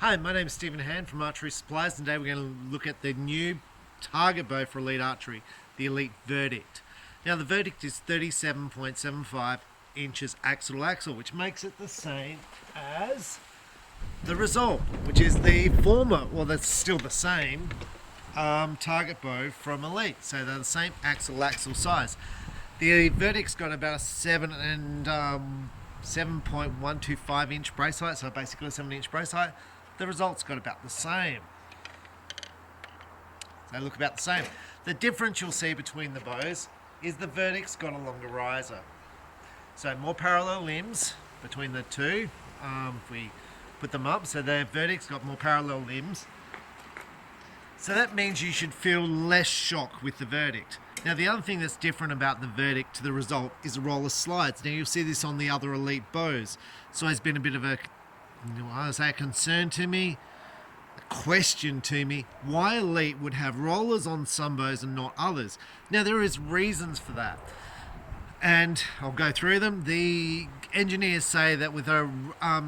Hi, my name is Stephen Hand from Archery Supplies, and today we're going to look at the new target bow for Elite Archery, the Elite Verdict. Now the Verdict is 37.75 inches axle to axle, which makes it the same as the Result, which is the former, well that's still the same, target bow from Elite. So they're the same axle to axle size. The Verdict's got about a 7.125 inch brace height, so basically a 7-inch brace height. The Result's got about the same. They look about the same. The difference you'll see between the bows is the Verdict's got a longer riser. So more parallel limbs between the two, if we put them up. So the Verdict's got more parallel limbs. So that means you should feel less shock with the Verdict. Now the other thing that's different about the Verdict to the Result is the roller slides. Now you'll see this on the other Elite bows. So it's been a bit of a concern to me, a question to me, why Elite would have rollers on some bows and not others. Now there is reasons for that, and I'll go through them. The engineers say that with a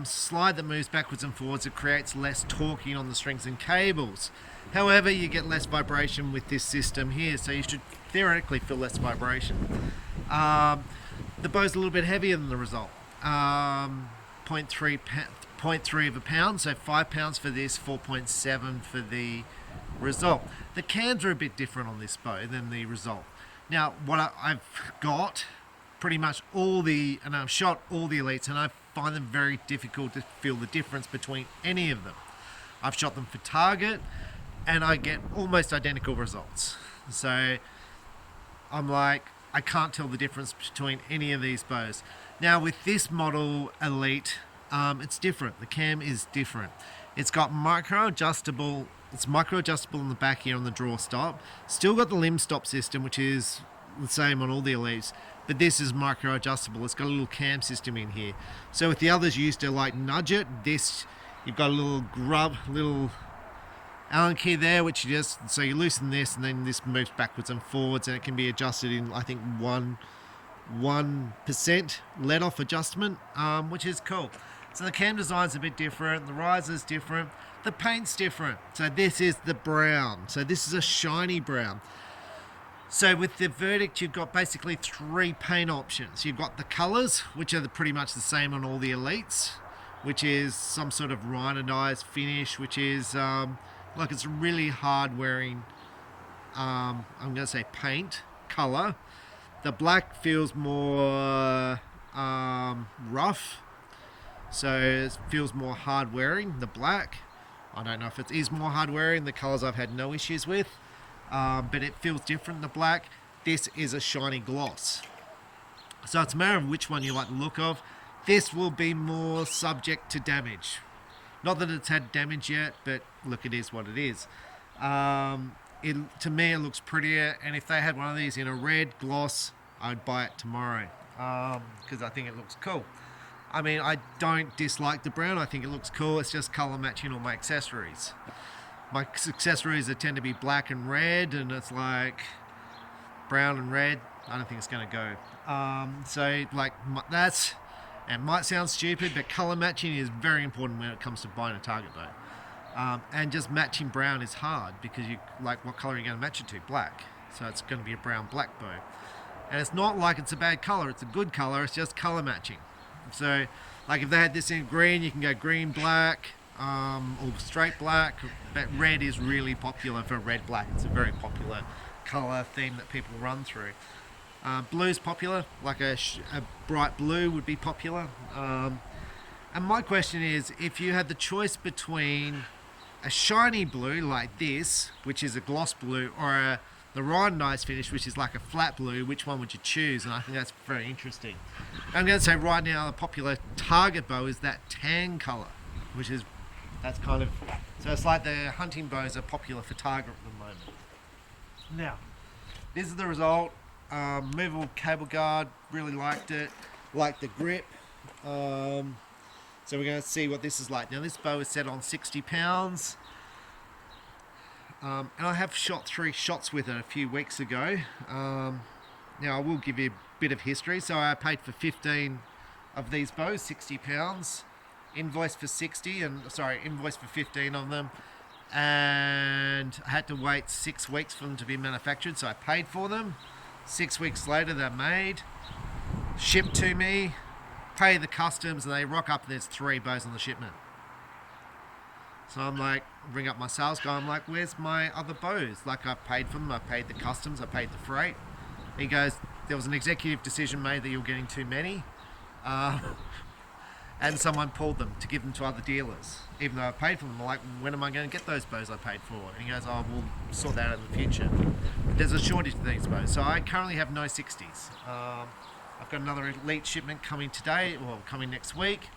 slide that moves backwards and forwards, it creates less torquing on the strings and cables. However, you get less vibration with this system here, so you should theoretically feel less vibration. The bow's a little bit heavier than the Result. 0.3 of a pound, so 5 pounds for this, 4.7 for the Result. The cans are a bit different on this bow than the Result. Now, what I've got pretty much and I've shot all the Elites, and I find them very difficult to feel the difference between any of them. I've shot them for target, and I get almost identical results. So I'm like, I can't tell the difference between any of these bows. Now with this model Elite, it's different. The cam is different. It's got micro adjustable in the back here on the draw stop. Still got the limb stop system, which is the same on all the Elites, but this is micro adjustable. It's got a little cam system in here. So with the others, you used to like nudge it. This, you've got a little Allen key there, which you you loosen this, and then this moves backwards and forwards, and it can be adjusted in, I think, 1% let-off adjustment, which is cool. So the cam design's a bit different, the riser's different, the paint's different. So this is the brown. So this is a shiny brown. So with the Verdict, you've got basically 3 paint options. You've got the colours, which are pretty much the same on all the Elites, which is some sort of rhinodized finish, which is like it's really hard wearing, I'm going to say paint colour. The black feels more rough, so it feels more hard wearing. The black, I don't know if it is more hard wearing. The colours I've had no issues with, but it feels different. The black, this is a shiny gloss. So it's a matter of which one you like the look of. This will be more subject to damage. Not that it's had damage yet, but look, it is what it is. To me, it looks prettier, and if they had one of these in a red gloss, I'd buy it tomorrow, because I think it looks cool. I mean, I don't dislike the brown. I think it looks cool. It's just color matching all my accessories. My accessories tend to be black and red, and it's like brown and red. I don't think it's going to go. So like that's, it might sound stupid, but color matching is very important when it comes to buying a target bow. And just matching brown is hard, because you like, what color are you going to match it to? Black. So it's going to be a brown-black bow. And it's not like it's a bad color. It's a good color. It's just color matching. So like if they had this in green, you can go green, black, or straight black. But red is really popular for red black. It's a very popular color theme that people run through. Blue's popular, like a bright blue would be popular. And my question is, if you had the choice between a shiny blue like this, which is a gloss blue, or the rhinodized finish, which is like a flat blue, which one would you choose? And I think that's very interesting. I'm going to say right now the popular target bow is that tan color, that's kind of, so it's like the hunting bows are popular for target at the moment. Now, this is the Result. Movable cable guard, really liked it. Liked the grip. So we're going to see what this is like. Now this bow is set on 60 pounds. And I have shot 3 shots with it a few weeks ago. Now I will give you a bit of history. So I paid for 15 of these bows, £60. invoiced for 15 of them, and I had to wait 6 weeks for them to be manufactured, so I paid for them. 6 weeks later they're made, shipped to me, pay the customs, and they rock up and there's 3 bows on the shipment. So I'm like, ring up my sales guy, I'm like, where's my other bows? Like, I've paid for them, I paid the customs, I paid the freight. He goes, there was an executive decision made that you're getting too many, and someone pulled them to give them to other dealers, even though I paid for them. I'm like, when am I going to get those bows I paid for? And he goes, oh, we'll sort that out in the future. There's a shortage of these bows, so I currently have no 60s. I've got another elite shipment coming today, or coming next week,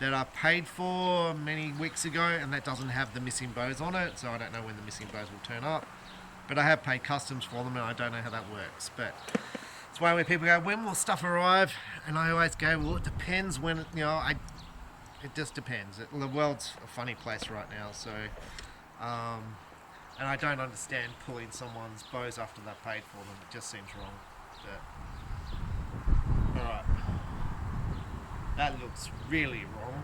that I paid for many weeks ago, and that doesn't have the missing bows on it, so I don't know when the missing bows will turn up. But I have paid customs for them, and I don't know how that works. But it's one where people go, when will stuff arrive? And I always go, well, it depends when, it just depends. The world's a funny place right now, so, and I don't understand pulling someone's bows after they've paid for them. It just seems wrong. But, all right. That looks really wrong.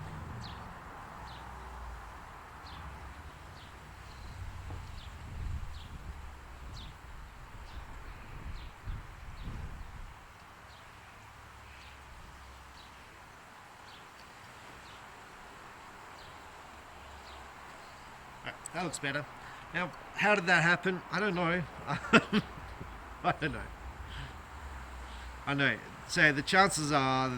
Right, that looks better. Now, how did that happen? I don't know. I don't know. I know. So the chances are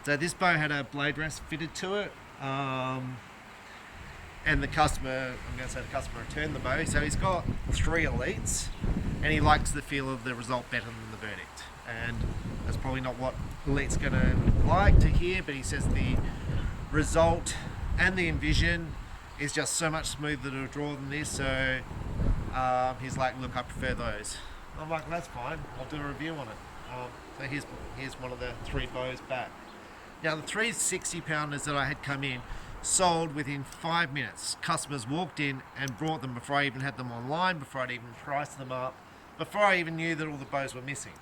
that this bow had a blade rest fitted to it, and the customer returned the bow. So he's got 3 elites, and he likes the feel of the result better than the verdict. And that's probably not what elite's going to like to hear, but he says the result and the envision is just so much smoother to draw than this. So he's like, look, I prefer those. I'm like, that's fine. I'll do a review on it. So here's one of the 3 bows back. Now the 3 60-pounders that I had come in sold within 5 minutes. Customers walked in and brought them before I even had them online, before I'd even priced them up, before I even knew that all the bows were missing.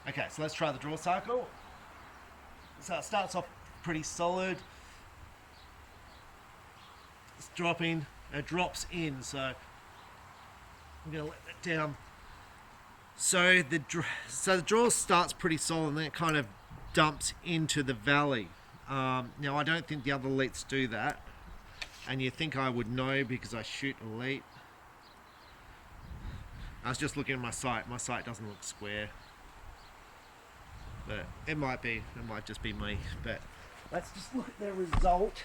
Okay, so let's try the draw cycle. So it starts off pretty solid. It's dropping, it drops in, so I'm going to let that down. So the draw starts pretty solid, and then it kind of dumps into the valley. Now I don't think the other elites do that, and you think I would know because I shoot elite. I was just looking at my sight. My sight doesn't look square, but it might just be me. But let's just look at the result.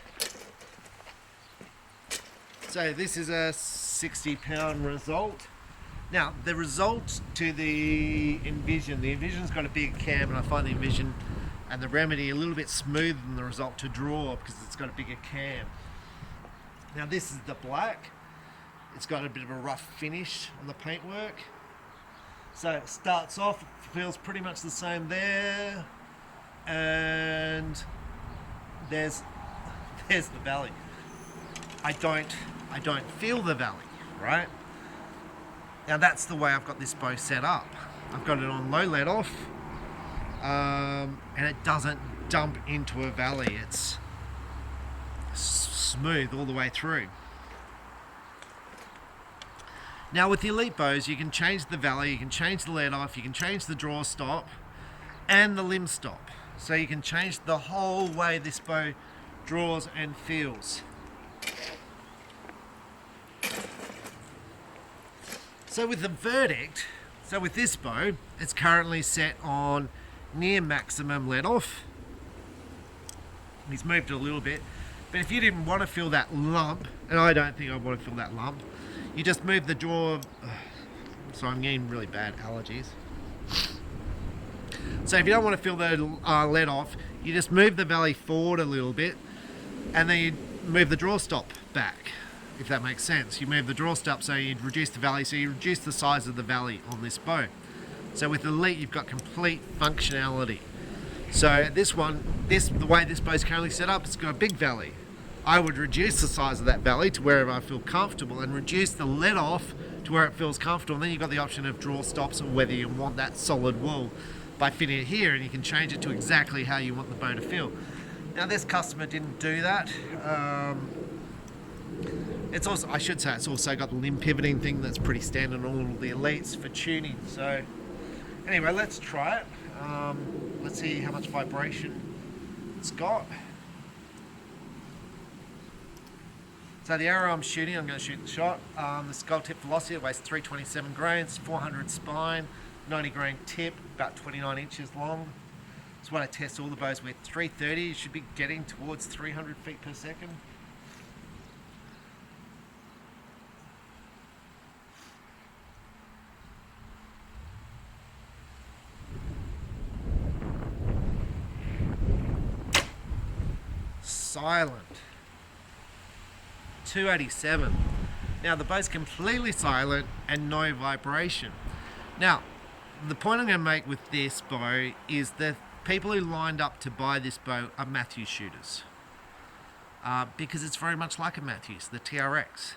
So this is a 60-pound result. Now, the result to the Envision's got a big cam, and I find the Envision and the Remedy a little bit smoother than the result to draw because it's got a bigger cam. Now, this is the black. It's got a bit of a rough finish on the paintwork. So it starts off, feels pretty much the same there, and there's the valley. I don't feel the valley, right? Now that's the way I've got this bow set up. I've got it on low let off, and it doesn't dump into a valley. It's smooth all the way through. Now with the elite bows, you can change the valley, you can change the let off, you can change the draw stop, and the limb stop. So you can change the whole way this bow draws and feels. So with the verdict, with this bow, it's currently set on near maximum let off. He's moved it a little bit, but if you didn't want to feel that lump, and I don't think I want to feel that lump, you just move the draw. So I'm getting really bad allergies. So if you don't want to feel the let off, you just move the valley forward a little bit, and then you move the draw stop back. If that makes sense. You move the draw stop so you reduce the valley, so you reduce the size of the valley on this bow. So with Elite, you've got complete functionality. So this one, the way this bow is currently set up, it's got a big valley. I would reduce the size of that valley to wherever I feel comfortable and reduce the let off to where it feels comfortable. And then you've got the option of draw stops or whether you want that solid wool. by fitting it here, and you can change it to exactly how you want the bow to feel. Now this customer didn't do that. It's also, I should say, it's also got the limb pivoting thing that's pretty standard on all the Elites for tuning. So anyway, let's try it. Let's see how much vibration it's got. So the arrow I'm shooting, I'm going to shoot the shot. The skull tip velocity, it weighs 327 grains, 400 spine, 90 grain tip, about 29 inches long. That's what I test all the bows with. 330, you should be getting towards 300 feet per second. Silent. 287. Now the bow's completely silent and no vibration. Now the point I'm going to make with this bow is that people who lined up to buy this bow are Matthews shooters, because it's very much like a Matthews, the TRX,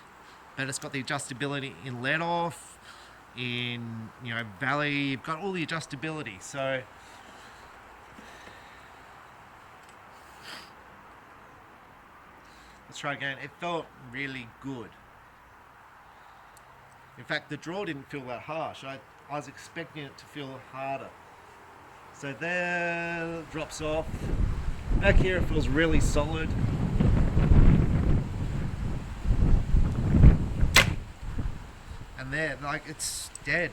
but it's got the adjustability in let off, in valley. You've got all the adjustability. So let's try again. It felt really good. In fact, the draw didn't feel that harsh. I was expecting it to feel harder. So there, drops off. Back here it feels really solid. And there, like, it's dead.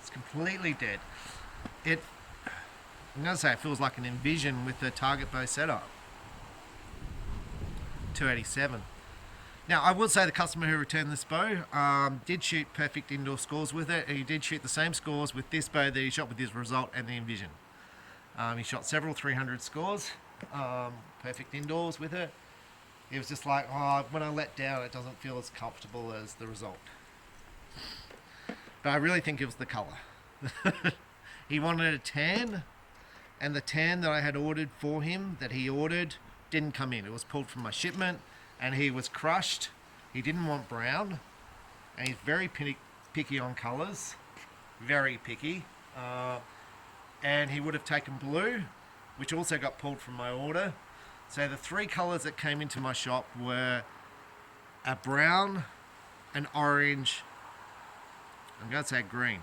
It's completely dead. I'm gonna say it feels like an Envision with a target bow setup. 287. Now I will say the customer who returned this bow did shoot perfect indoor scores with it. He did shoot the same scores with this bow that he shot with his Result and the Envision. He shot several 300 scores, perfect indoors with it. He was just like, when I let down it doesn't feel as comfortable as the Result. But I really think it was the colour. He wanted a tan, and the tan that I had ordered for him, that he ordered, didn't come in. It was pulled from my shipment, and he was crushed. He didn't want brown, and he's very picky on colours, very picky. And he would have taken blue, which also got pulled from my order. So the three colours that came into my shop were a brown, an orange, I'm going to say green.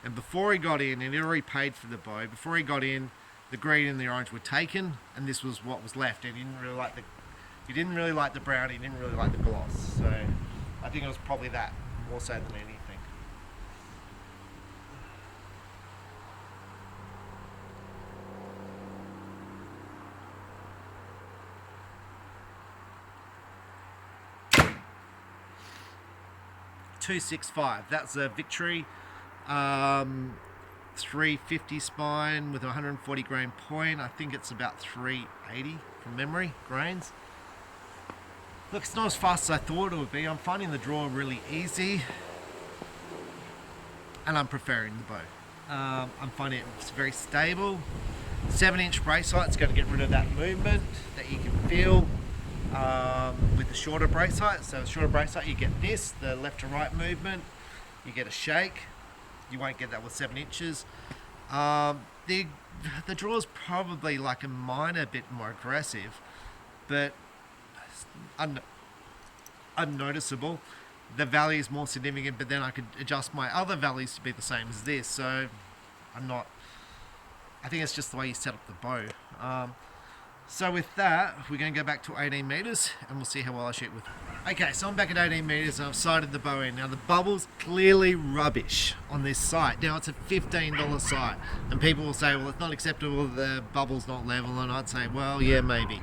And before he got in, and he already paid for the bow, before he got in, the green and the orange were taken, and this was what was left. And he didn't really like the brown, he didn't really like the gloss. So I think it was probably that, more so than anything. .265, that's a Victory 350 spine with a 140 grain point. I think it's about 380 from memory grains. Look, it's not as fast as I thought it would be. I'm finding the draw really easy, and I'm preferring the bow. I'm finding it's very stable. 7-inch brace height, it's going to get rid of that movement that you can feel with the shorter brace height. So the shorter brace height, you get this, the left to right movement, you get a shake. You won't get that with 7 inches. The draw is probably like a minor bit more aggressive, but unnoticeable. The valley is more significant, but then I could adjust my other valleys to be the same as this. So I think it's just the way you set up the bow. So with that, we're going to go back to 18 meters and we'll see how well I shoot with it. Okay, so I'm back at 18 meters and I've sighted the bow in. Now the bubble's clearly rubbish on this sight. Now it's a $15 sight, and people will say, well, it's not acceptable, the bubble's not level, and I'd say, well, yeah, maybe.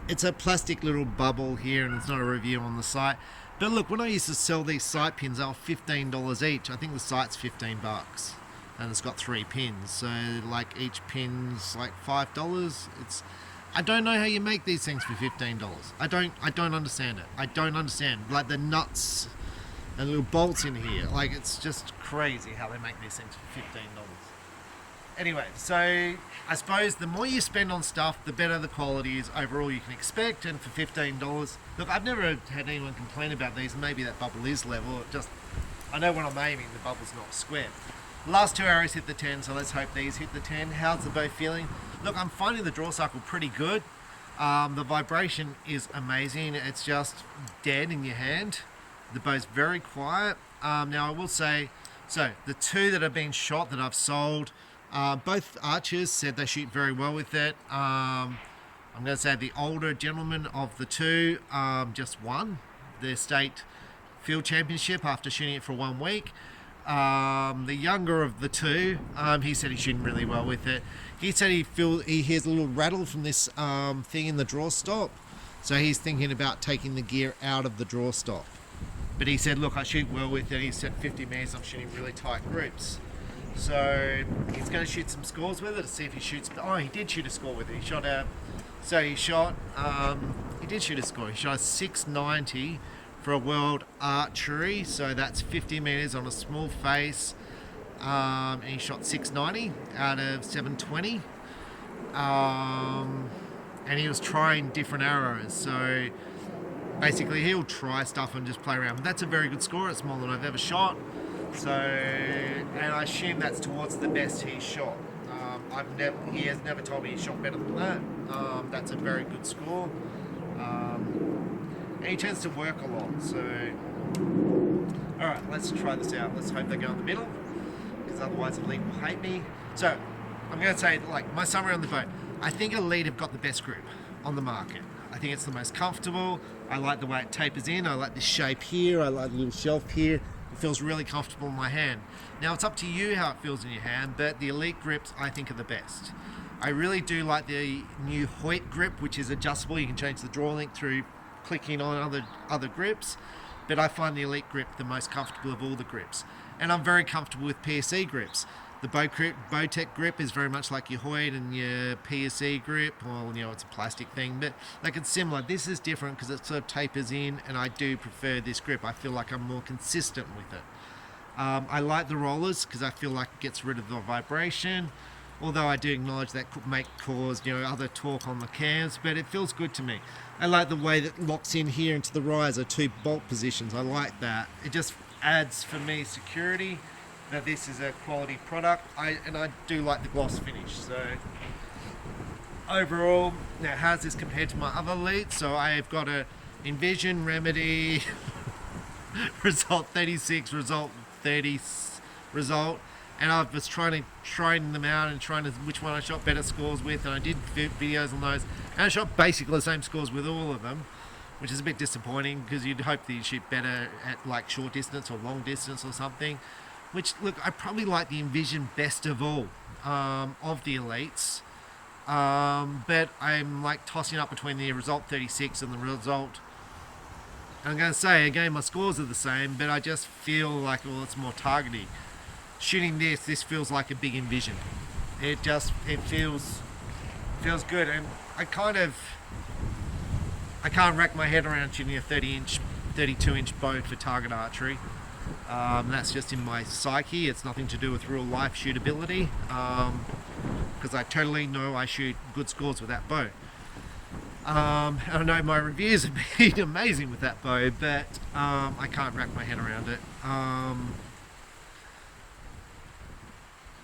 It's a plastic little bubble here, and it's not a review on the site. But look, when I used to sell these sight pins, they were $15 each. I think the sight's $15. And it's got 3 pins, so like each pin's like $5. I don't know how you make these things for $15. I don't understand it. I don't understand, like the nuts and little bolts in here. Like, it's just crazy how they make these things for $15. Anyway, so I suppose the more you spend on stuff, the better the quality is overall you can expect. And for $15, look, I've never had anyone complain about these. Maybe that bubble is level. I know when I'm aiming, the bubble's not square. Last 2 arrows hit the 10, so let's hope these hit the 10. How's the bow feeling? Look, I'm finding the draw cycle pretty good. The vibration is amazing. It's just dead in your hand. The bow's very quiet. Now I will say, so the 2 that have been shot that I've sold, both archers said they shoot very well with it. I'm going to say the older gentleman of the 2 just won the state field championship after shooting it for 1 week. The younger of the 2, he said he's shooting really well with it. He said he hears a little rattle from this thing in the draw stop, so he's thinking about taking the gear out of the draw stop. But he said, look, I shoot well with it. He said 50 meters, I'm shooting really tight grips. So he's going to shoot some scores with it to see if he shoots. Oh, he did shoot a score with it. He shot a, so he shot, he did shoot a score. He shot a 690 for a world archery. So that's 50 meters on a small face. And he shot 690 out of 720. And he was trying different arrows. So basically he'll try stuff and just play around. That's a very good score. It's more than I've ever shot. So, and I assume that's towards the best he's shot. He has never told me he shot better than that. That's a very good score. And he tends to work a lot. So, all right, let's try this out. Let's hope they go in the middle, because otherwise Elite will hate me. So, I'm going to say, like, my summary on the boat. I think Elite have got the best grip on the market. I think it's the most comfortable. I like the way it tapers in. I like this shape here. I like the little shelf here. It feels really comfortable in my hand. Now, it's up to you how it feels in your hand, but the Elite grips, I think, are the best. I really do like the new Hoyt grip, which is adjustable. You can change the draw length through clicking on other grips, but I find the Elite grip the most comfortable of all the grips. And I'm very comfortable with Pse grips. The Bowtech grip is very much like your Hoyt and your Pse grip. Well, you know, it's a plastic thing, but like it's similar. This is different because it sort of tapers in, and I do prefer this grip. I feel like I'm more consistent with it. I like the rollers because I feel like it gets rid of the vibration, although I do acknowledge that could cause, you know, other torque on the cams, but it feels good to me. I like the way that locks in here into the riser, 2 bolt positions. I like that. It just adds, for me, security. Now this is a quality product, and I do like the gloss finish. So overall, now how's this compared to my other leads? So I have got a Envision, Remedy, result 36, result 30, result, and I was trying them out and trying to which one I shot better scores with, and I did videos on those, and I shot basically the same scores with all of them, which is a bit disappointing because you'd hope that you shoot better at like short distance or long distance or something. Which, look, I probably like the Envision best of all of the Elites, but I'm like tossing up between the result 36 and the result. I'm going to say again, my scores are the same, but I just feel like, well, it's more targety. Shooting this feels like a big Envision. It feels good, and I can't rack my head around shooting a 32-inch bow for target archery. That's just in my psyche. It's nothing to do with real life shootability, because I totally know I shoot good scores with that bow. And I know my reviews have been amazing with that bow, but I can't wrap my head around it.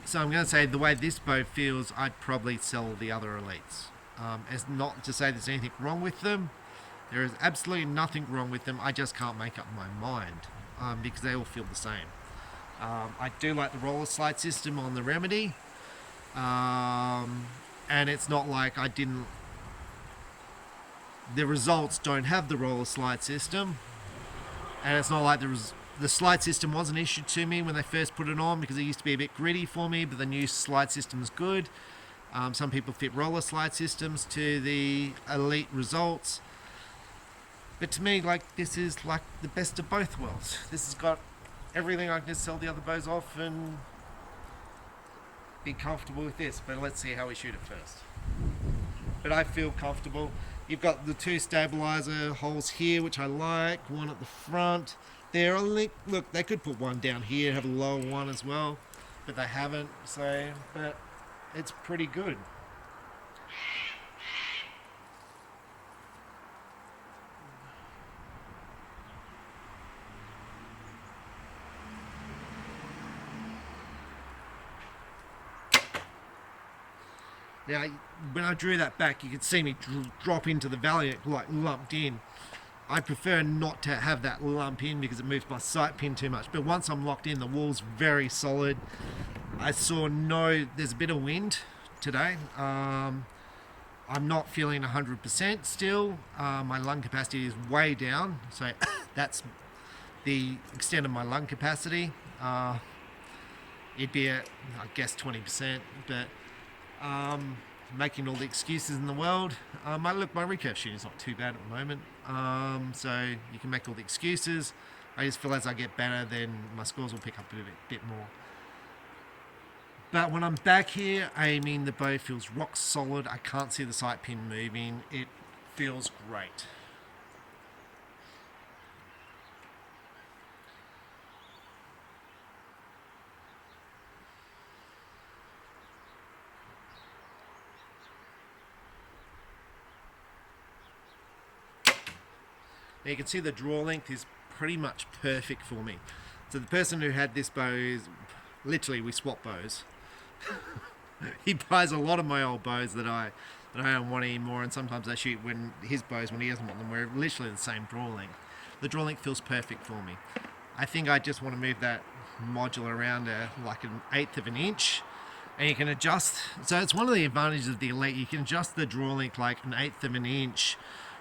So I'm going to say the way this bow feels, I'd probably sell the other Elites. It's not to say there's anything wrong with them. There is absolutely nothing wrong with them. I just can't make up my mind. Because they all feel the same. I do like the roller slide system on the Remedy, and it's not like I didn't. The results don't have the roller slide system, and it's not like the slide system was an issue to me when they first put it on because it used to be a bit gritty for me. But the new slide system is good. Some people fit roller slide systems to the Elite results. But to me, like, this is like the best of both worlds. This has got everything. I can just sell the other bows off and be comfortable with this. But let's see how we shoot it first. But I feel comfortable. You've got the 2 stabilizer holes here, which I like. One at the front. There, look, they could put one down here, have a lower one as well, but they haven't. So, but it's pretty good. Now, when I drew that back, you could see me drop into the valley, it like lumped in. I prefer not to have that lump in because it moves my sight pin too much. But once I'm locked in, the wall's very solid. I saw there's a bit of wind today. I'm not feeling 100% still. My lung capacity is way down. So that's the extent of my lung capacity. It'd be at, I guess, 20%. But making all the excuses in the world. My recurve shooting is not too bad at the moment. So you can make all the excuses. I just feel as I get better, then my scores will pick up a bit more. But when I'm back here aiming, the bow feels rock solid. I can't see the sight pin moving. It feels great. Now you can see the draw length is pretty much perfect for me. So the person who had this bow is literally, we swap bows. He buys a lot of my old bows that I don't want anymore, and sometimes I shoot his bows when he doesn't want them. We're literally the same draw length. The draw length feels perfect for me. I think I just want to move that module around like 1/8 of an inch, and you can adjust. So it's one of the advantages of the Elite. You can adjust the draw length like 1/8 of an inch.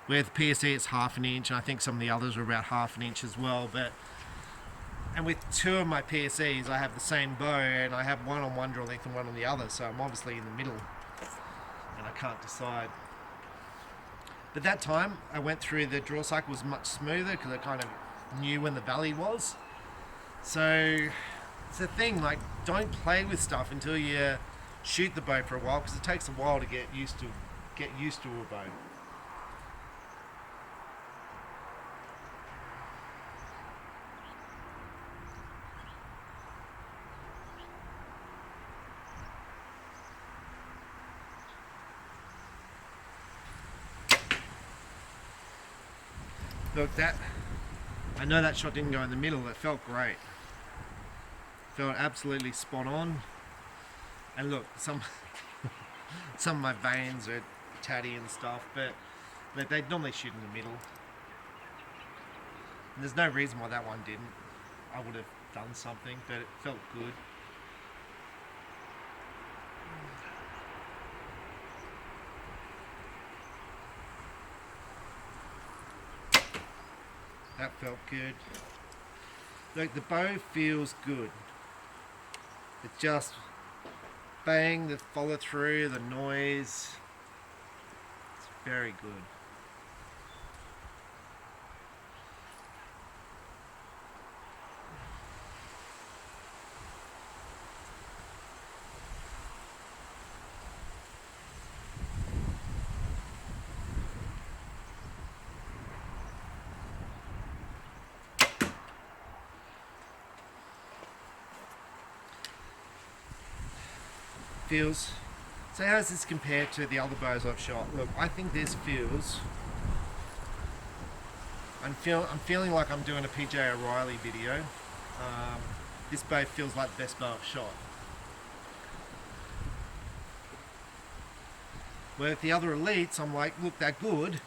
With PSE it's 1/2 an inch, and I think some of the others are about 1/2 an inch as well. And with 2 of my PSEs, I have the same bow, and I have one on one draw length and one on the other, so I'm obviously in the middle, and I can't decide. But that time, I went through the draw cycle was much smoother because I kind of knew when the valley was. So it's a thing, like, don't play with stuff until you shoot the bow for a while, because it takes a while to get used to a bow. Look, I know that shot didn't go in the middle. It felt great. Felt absolutely spot on. And look, some of my veins are tatty and stuff, but they normally shoot in the middle. And there's no reason why that one didn't. I would have done something, but it felt good. That felt good. Look, the bow feels good. It's just bang, the follow through, the noise. It's very good. Feels. So how does this compare to the other bows I've shot? Look, I think this feels. I'm feeling like I'm doing a PJ O'Reilly video. This bow feels like the best bow I've shot. Where with the other Elites, I'm like, look, they're good.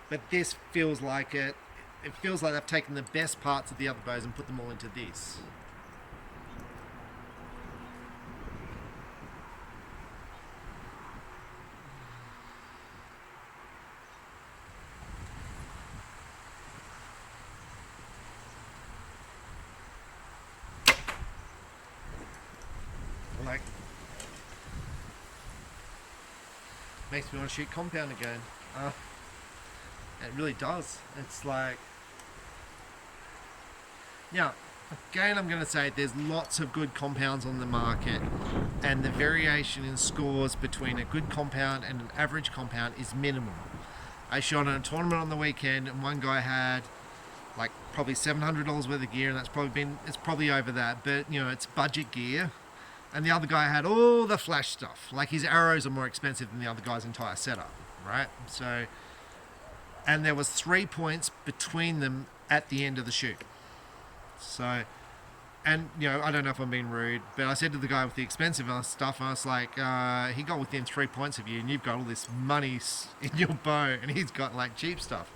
But this feels like it feels like they've taken the best parts of the other bows and put them all into this. Like, makes me want to shoot compound again. It really does. It's like, now, again, I'm going to say there's lots of good compounds on the market, and the variation in scores between a good compound and an average compound is minimal. I shot in a tournament on the weekend, and one guy had like probably $700 worth of gear, and it's probably over that, but you know, it's budget gear. And the other guy had all the flash stuff. Like, his arrows are more expensive than the other guy's entire setup, right? So, and there was 3 points between them at the end of the shoot. So, and you know, I don't know if I'm being rude, but I said to the guy with the expensive stuff, I was like, he got within 3 points of you, and you've got all this money in your bow, and he's got like cheap stuff.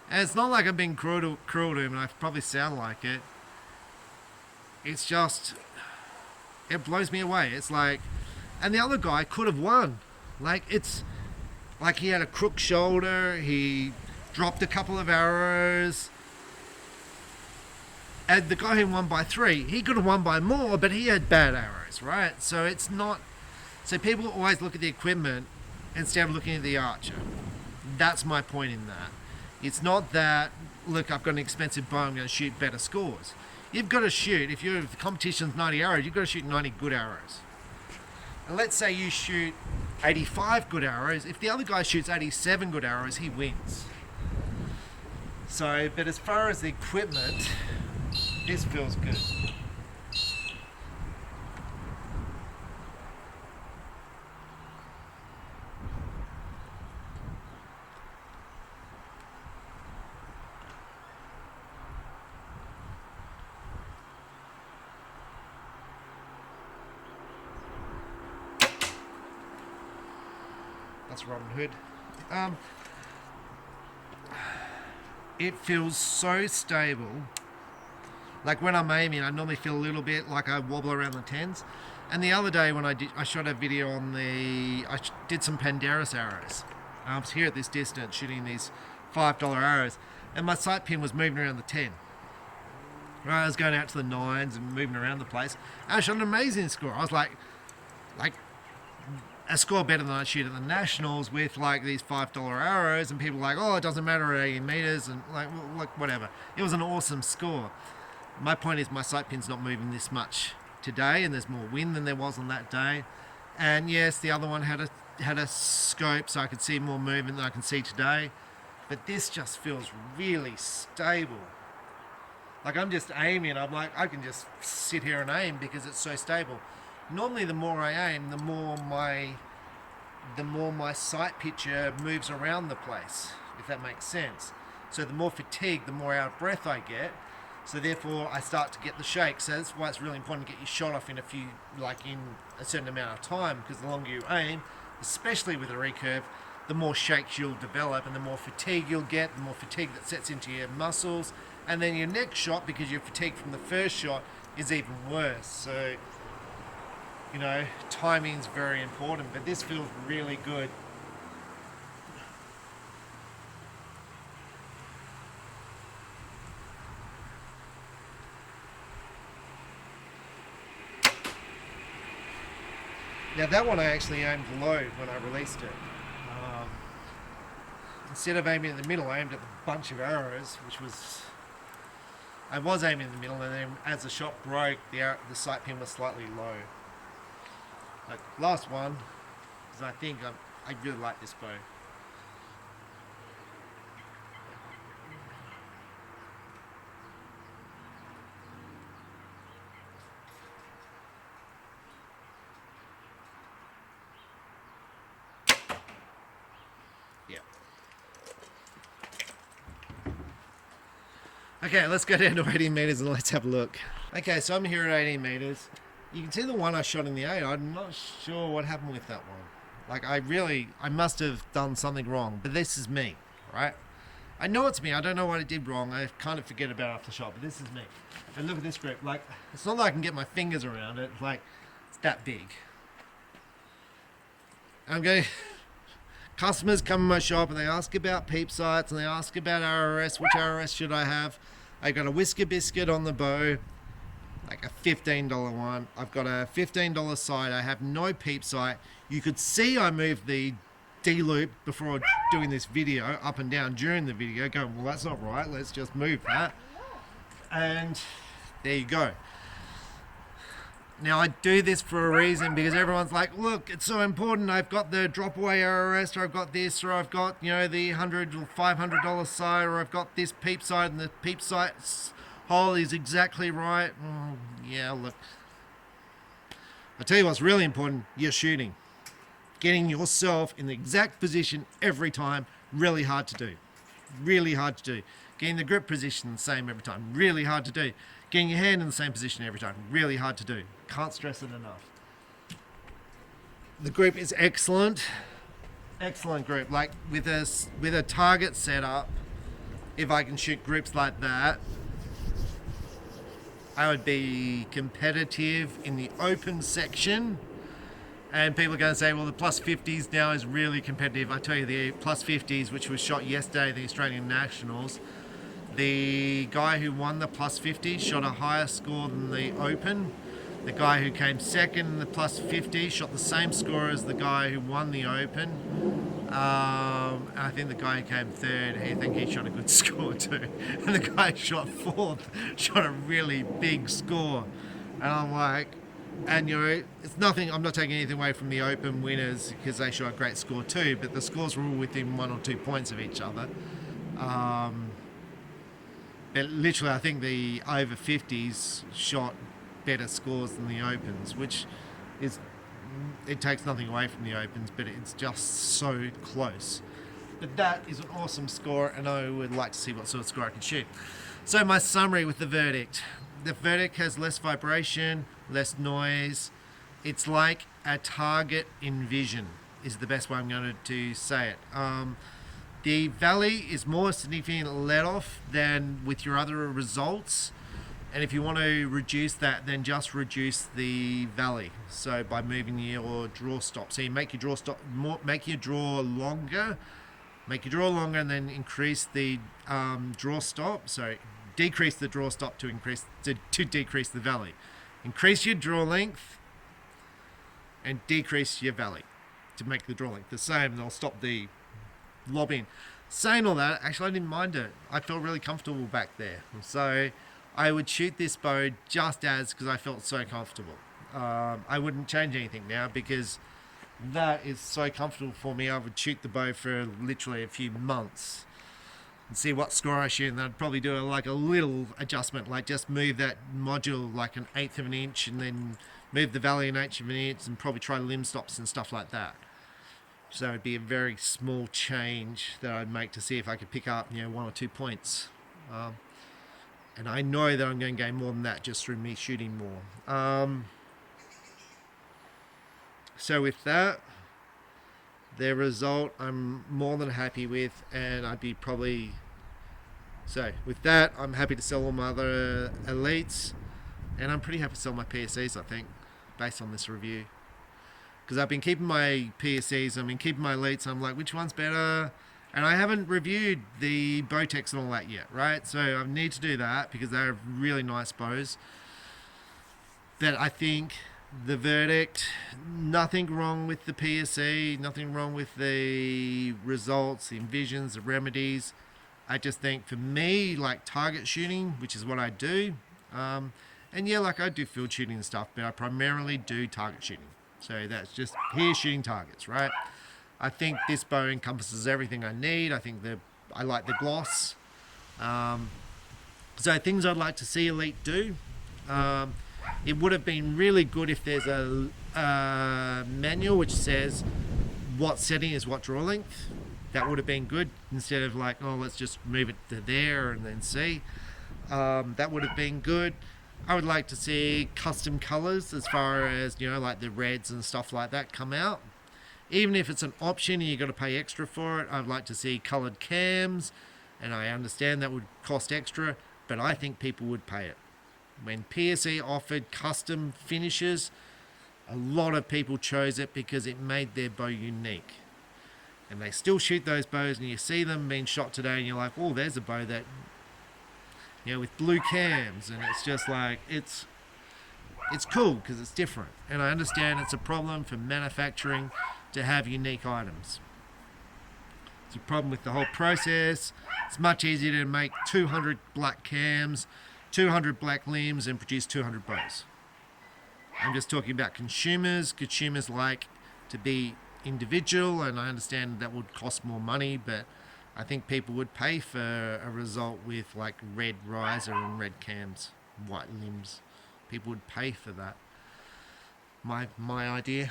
And it's not like I'm being cruel to him, and I probably sound like it. It's just, it blows me away. It's like, and the other guy could have won. Like, it's like he had a crook shoulder, he dropped a couple of arrows. And the guy who won by 3, he could have won by more, but he had bad arrows, right? So it's not, so people always look at the equipment instead of looking at the archer. That's my point in that. It's not that, look, I've got an expensive bow, I'm going to shoot better scores. You've got to shoot, if the competition's 90 arrows, you've got to shoot 90 good arrows. And let's say you shoot 85 good arrows. If the other guy shoots 87 good arrows, he wins. So, but as far as the equipment, this feels good. That's Robin Hood. It feels so stable. Like when I'm aiming, I normally feel a little bit like I wobble around the 10s. And the other day when I shot a video on I did some Pandarus arrows. I was here at this distance shooting these $5 arrows, and my sight pin was moving around the 10. Right, I was going out to the 9s and moving around the place. And I shot an amazing score. I was like a score better than I shoot at the Nationals with like these $5 arrows, and people were like, oh, it doesn't matter at 80 meters, and like whatever. It was an awesome score. My point is my sight pin's not moving this much today, and there's more wind than there was on that day. And yes, the other one had a scope, so I could see more movement than I can see today. But this just feels really stable. Like I'm just aiming, I'm like, I can just sit here and aim because it's so stable. Normally the more I aim, the more my sight picture moves around the place, if that makes sense. So the more fatigued, the more out of breath I get. So therefore I start to get the shake. So that's why it's really important to get your shot off in in a certain amount of time, because the longer you aim, especially with a recurve, the more shakes you'll develop and the more fatigue you'll get, the more fatigue that sets into your muscles. And then your next shot, because you're fatigued from the first shot, is even worse. So, you know, timing's very important, but this feels really good. Now that one I actually aimed low when I released it. Instead of aiming in the middle, I aimed at the bunch of arrows, I was aiming in the middle, and then as the shot broke, the sight pin was slightly low. Like last one, because I think I really like this bow. Yeah. Okay, let's go down to 18 meters and let's have a look. Okay, so I'm here at 18 meters. You can see the one I shot in the 8. I'm not sure what happened with that one. Like, I must have done something wrong, but this is me, right? I know it's me. I don't know what I did wrong. I kind of forget about it after the shot, but this is me. And look at this grip. Like, it's not like I can get my fingers around it. Like, it's that big. I'm going... Customers come in my shop and they ask about peep sights and they ask about RRS. Which RRS should I have? I got a Whisker Biscuit on the bow, like a $15 one. I've got a $15 sight. I have no peep sight. You could see I moved the D-loop before doing this video up and down during the video, going, well, that's not right. Let's just move that. And there you go. Now I do this for a reason, because everyone's like, look, it's so important. I've got the drop away RRS, or I've got this, or I've got, you know, the $100 or $500 sight, or I've got this peep sight, and the peep sight hole is exactly right. Yeah, look. I'll tell you what's really important, you're shooting. Getting yourself in the exact position every time, really hard to do. really hard to do. Getting the grip position the same every time, really hard to do. Getting your hand in the same position every time, really hard to do. Can't stress it enough. The grip is excellent. Excellent grip. Like with a target setup, if I can shoot grips like that, I would be competitive in the open section. And people are going to say, well, the plus 50s now is really competitive. I tell you, the plus 50s, which was shot yesterday at the Australian Nationals, the guy who won the plus 50 shot a higher score than the open. The guy who came second in the plus 50 shot the same score as the guy who won the open. I think the guy who came third, I think he shot a good score too. And the guy who shot fourth shot a really big score. And I'm like, and you know, it's nothing, I'm not taking anything away from the open winners because they shot a great score too, but the scores were all within 1 or 2 points of each other. But literally, I think the over 50s shot better scores than the opens, which is, it takes nothing away from the opens, but it's just so close. But that is an awesome score, and I would like to see what sort of score I can shoot. So my summary with the verdict. The verdict has less vibration, less noise. It's like a target in vision is the best way I'm going to say it. The valley is more significant let off than with your other results. And if you want to reduce that, then just reduce the valley. So by moving your draw stop. So you make your draw stop more, make your draw longer, and then increase the draw stop. So decrease the draw stop to decrease the valley. Increase your draw length and decrease your valley to make the draw length the same, and they'll stop the lob in. Saying all that, actually I didn't mind it. I felt really comfortable back there. So I would shoot this bow just as, because I felt so comfortable. I wouldn't change anything now because that is so comfortable for me. I would shoot the bow for literally a few months and see what score I shoot, and I'd probably do like a little adjustment, like just move that module like 1/8 of an inch and then move the valley 1/8 of an inch and probably try limb stops and stuff like that. So it'd be a very small change that I'd make to see if I could pick up, 1 or 2 points. And I know that I'm going to gain more than that just through me shooting more. So with that, the result I'm more than happy with, and I'd be probably... So with that, I'm happy to sell all my other elites, and I'm pretty happy to sell my PSEs, I think, based on this review. Because I've been keeping my PSEs, I've been keeping my elites, I'm like, which one's better? And I haven't reviewed the Bowtex and all that yet, right? So I need to do that because they're really nice bows. But I think the verdict, nothing wrong with the PSE, nothing wrong with the results, the envisions, the remedies. I just think for me, like target shooting, which is what I do, and yeah, like I do field shooting and stuff, but I primarily do target shooting. So that's just here shooting targets, right? I think this bow encompasses everything I need. I think I like the gloss. So things I'd like to see Elite do. It would have been really good if there's a manual which says what setting is what draw length. That would have been good instead of like, oh, let's just move it to there and then see. That would have been good. I would like to see custom colors as far as, like the reds and stuff like that come out. Even if it's an option and you've got to pay extra for it, I'd like to see colored cams, and I understand that would cost extra, but I think people would pay it. When PSE offered custom finishes, a lot of people chose it because it made their bow unique. And they still shoot those bows, and you see them being shot today, and you're like, oh, there's a bow that, with blue cams, and it's just like, it's cool because it's different. And I understand it's a problem for manufacturing to have unique items. It's a problem with the whole process. It's much easier to make 200 black cams, 200 black limbs, and produce 200 bows. I'm just talking about consumers. Consumers like to be individual, and I understand that would cost more money, but I think people would pay for a result with like red riser and red cams, white limbs. People would pay for that. My idea.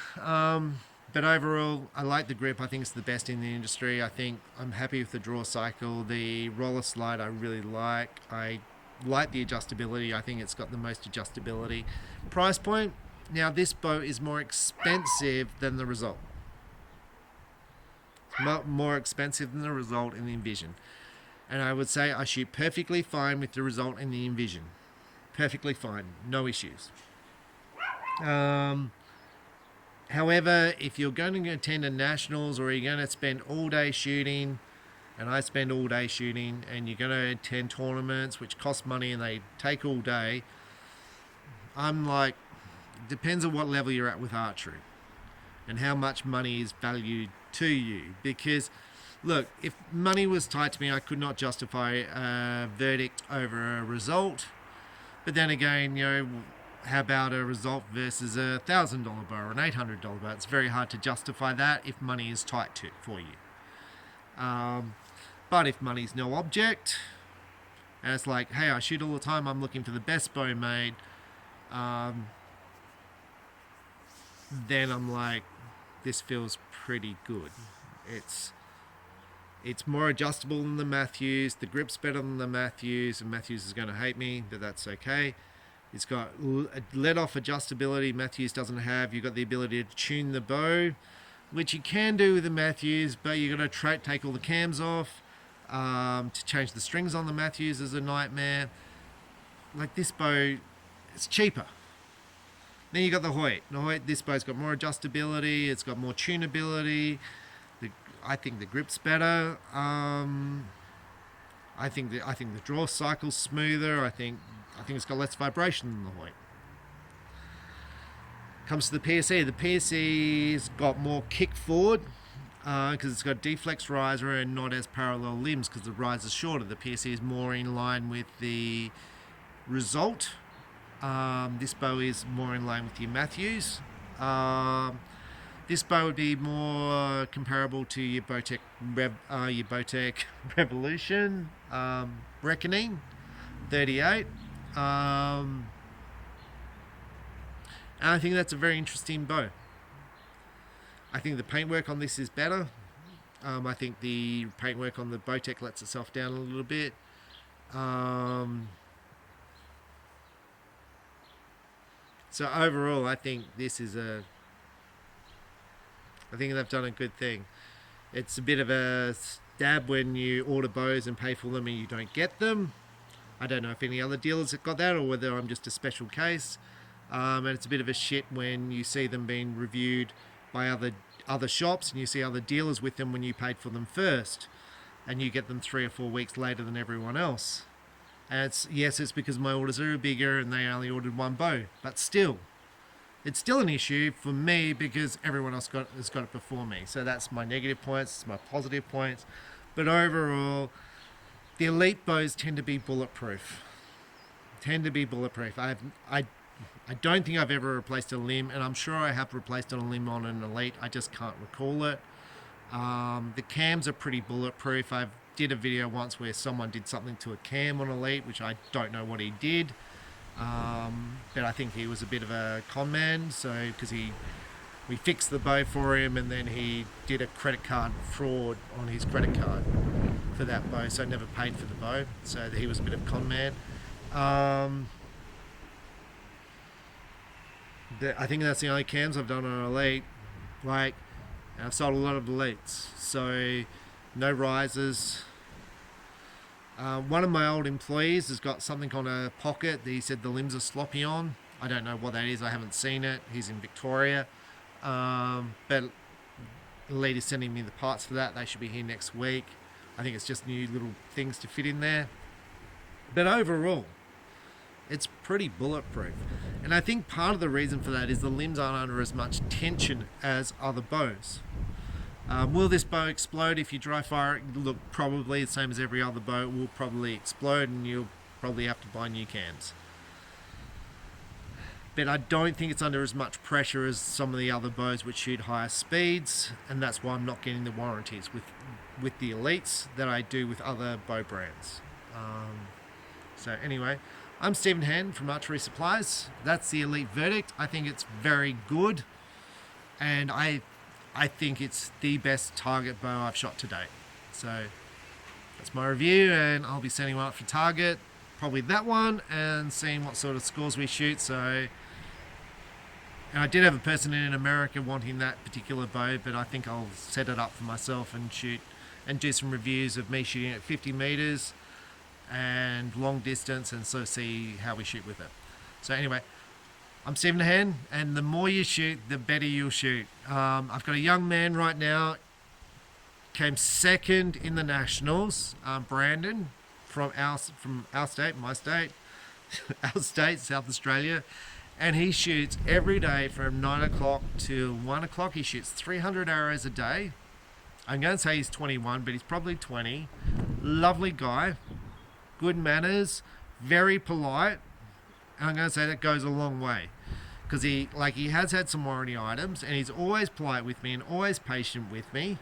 But overall, I like the grip. I think it's the best in the industry. I think I'm happy with the draw cycle. The roller slide I really like. I like the adjustability. I think it's got the most adjustability. Price point, now this bow is more expensive than the Result. More expensive than the Result in the Envision. And I would say I shoot perfectly fine with the Result in the Envision. Perfectly fine, no issues. However, if you're going to attend a nationals or you're going to spend all day shooting, and I spend all day shooting, and you're going to attend tournaments which cost money and they take all day, I'm like, depends on what level you're at with archery and how much money is valued to you. Because look, if money was tight to me, I could not justify a verdict over a Result. But then again, you know, how about a Result versus a $1,000 bow or an $800 bow? It's very hard to justify that if money is tight for you. But if money's no object, and it's like, hey, I shoot all the time, I'm looking for the best bow made, then I'm like, this feels pretty good. It's more adjustable than the Matthews. The grip's better than the Matthews, and Matthews is going to hate me, but that's okay. It's got let-off adjustability Matthews doesn't have. You've got the ability to tune the bow, which you can do with the Matthews, but you've got to take all the cams off. To change the strings on the Matthews is a nightmare. Like this bow, it's cheaper. Then you got the Hoyt. This bow's got more adjustability. It's got more tunability. I think the grip's better. I think the draw cycle's smoother. I think it's got less vibration than the Hoyt. Comes to the PSE. The PSE's got more kick forward because it's got deflex riser and not as parallel limbs because the riser's shorter. The PSE is more in line with the Result. This bow is more in line with your Matthews. This bow would be more comparable to your Bowtech Revolution Reckoning 38. And I think that's a very interesting bow. I think the paintwork on this is better. I think the paintwork on the Bowtech lets itself down a little bit. So overall, I think this is I think they've done a good thing. It's a bit of a stab when you order bows and pay for them and you don't get them. I don't know if any other dealers have got that or whether I'm just a special case. And it's a bit of a shit when you see them being reviewed by other shops and you see other dealers with them when you paid for them first and you get them 3 or 4 weeks later than everyone else. And it's because my orders are bigger and they only ordered one bow, but still, it's still an issue for me because everyone else has got it before me. So that's my negative points, it's my positive points. But overall, the elite bows tend to be bulletproof. I don't think I've ever replaced a limb, and I'm sure I have replaced a limb on an elite. I just can't recall it. The cams are pretty bulletproof. I did a video once where someone did something to a cam on elite, which I don't know what he did. But I think he was a bit of a con man, so because we fixed the bow for him and then he did a credit card fraud on his credit card for that bow, so I never paid for the bow, so he was a bit of a con man. I think that's the only cams I've done on elite. Like, and I've sold a lot of elites, so no risers. One of my old employees has got something on a pocket that he said the limbs are sloppy on. I don't know what that is. I haven't seen it. He's in Victoria. But the lead is sending me the parts for that. They should be here next week. I think it's just new little things to fit in there. But overall, it's pretty bulletproof. And I think part of the reason for that is the limbs aren't under as much tension as other bows. Will this bow explode if you dry fire it? Look, probably the same as every other bow. It will probably explode and you'll probably have to buy new cams. But I don't think it's under as much pressure as some of the other bows which shoot higher speeds, and that's why I'm not getting the warranties with the elites that I do with other bow brands. So anyway, I'm Stephen Hand from Archery Supplies. That's the elite verdict. I think it's very good, and I I think it's the best target bow I've shot to date. So that's my review, and I'll be sending one up for target, probably that one, and seeing what sort of scores we shoot. So, and I did have a person in America wanting that particular bow, but I think I'll set it up for myself and shoot and do some reviews of me shooting at 50 meters and long distance, and so see how we shoot with it. So anyway, I'm Stephen Hand, and the more you shoot, the better you'll shoot. I've got a young man right now, came second in the nationals, Brandon, from our state, my state, our state, South Australia, and he shoots every day from 9 o'clock to 1 o'clock. He shoots 300 arrows a day. I'm going to say he's 21, but he's probably 20. Lovely guy, good manners, very polite. And I'm going to say that goes a long way, because he has had some warranty items, and he's always polite with me and always patient with me.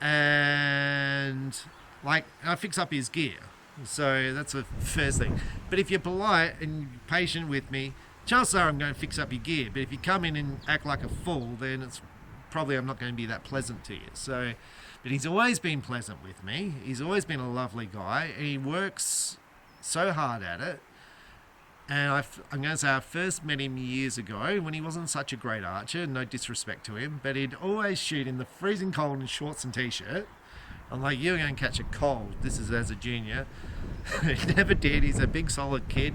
And I fix up his gear, so that's the first thing. But if you're polite and patient with me, chances are I'm going to fix up your gear. But if you come in and act like a fool, then it's probably I'm not going to be that pleasant to you. So, but he's always been pleasant with me. He's always been a lovely guy, and he works so hard at it. And I'm going to say I first met him years ago when he wasn't such a great archer, no disrespect to him, but he'd always shoot in the freezing cold in shorts and t-shirt. I'm like, you're going to catch a cold. This is as a junior. He never did. He's a big, solid kid,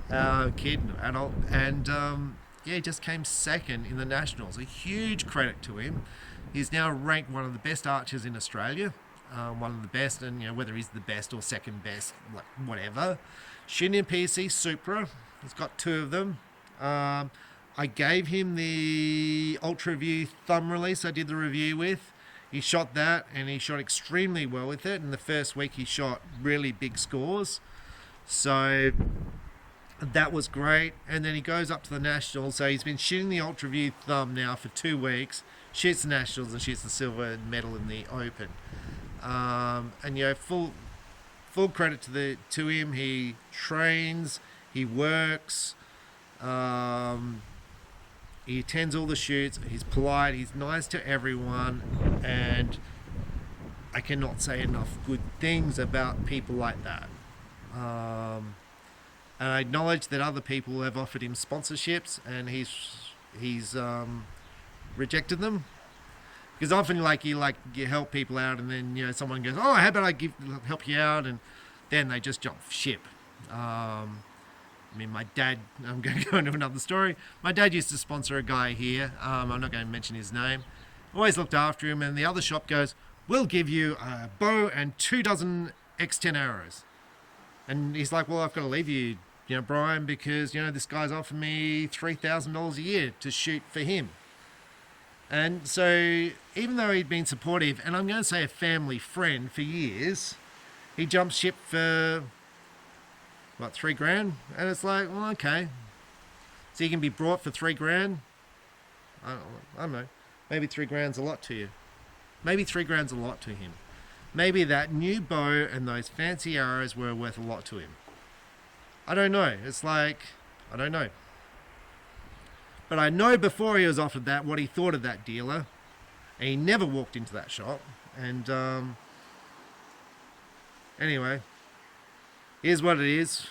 adult, and he just came second in the nationals. A huge credit to him. He's now ranked one of the best archers in Australia, one of the best, and whether he's the best or second best, whatever. Shooting in Pse Supra, he's got 2 of them. I gave him the Ultra View thumb release I did the review with. He shot that, and he shot extremely well with it. In the first week, he shot really big scores. So that was great. And then he goes up to the Nationals. So he's been shooting the Ultra View thumb now for 2 weeks. Shoots the Nationals and shoots the silver medal in the Open. And full credit to him. He trains, he works, he attends all the shoots, he's polite, he's nice to everyone, and I cannot say enough good things about people like that. And I acknowledge that other people have offered him sponsorships, and he's rejected them. Because often, you help people out, and then someone goes, "Oh, how about I help you out?" And then they just jump ship. My dad. I'm going to go into another story. My dad used to sponsor a guy here. I'm not going to mention his name. Always looked after him, and the other shop goes, "We'll give you a bow and 2 dozen X10 arrows." And he's like, "Well, I've got to leave you, Brian, because this guy's offered me $3,000 a year to shoot for him." And so, even though he'd been supportive, and I'm going to say a family friend for years, he jumped ship for, $3,000? And it's like, well, okay. So he can be brought for $3,000? I don't know. Maybe $3,000's a lot to you. Maybe $3,000's a lot to him. Maybe that new bow and those fancy arrows were worth a lot to him. I don't know. It's like, I don't know. But I know before he was offered that what he thought of that dealer, and he never walked into that shop. And anyway, here's what it is.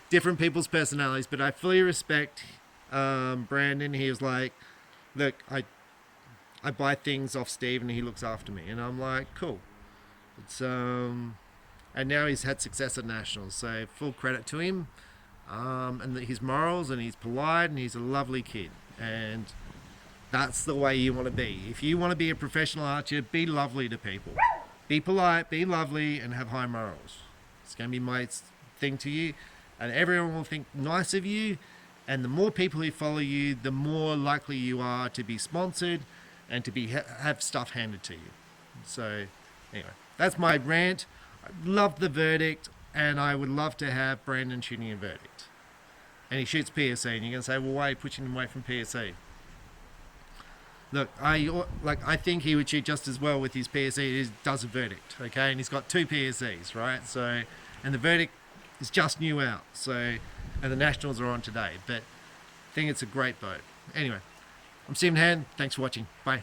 Different people's personalities, but I fully respect Brandon. He was like, "Look, I buy things off Steve, and he looks after me," and I'm like, "Cool." It's and now he's had success at nationals, so full credit to him. And his morals, and he's polite, and he's a lovely kid, and that's the way you want to be. If you want to be a professional archer, be lovely to people, be polite, be lovely, and have high morals. It's going to be my thing to you, and everyone will think nice of you, and the more people who follow you, the more likely you are to be sponsored and to have stuff handed to you. So anyway, that's my rant. I love the verdict, and I would love to have Brandon shooting a verdict. And he shoots PSE, and you're going to say, well, why are you pushing him away from PSE? Look, I think he would shoot just as well with his PSE as he does a verdict, okay? And he's got 2 PSEs, right? So, and the verdict is just new out. So, and the nationals are on today. But I think it's a great boat. Anyway, I'm Stephen Hand. Thanks for watching. Bye.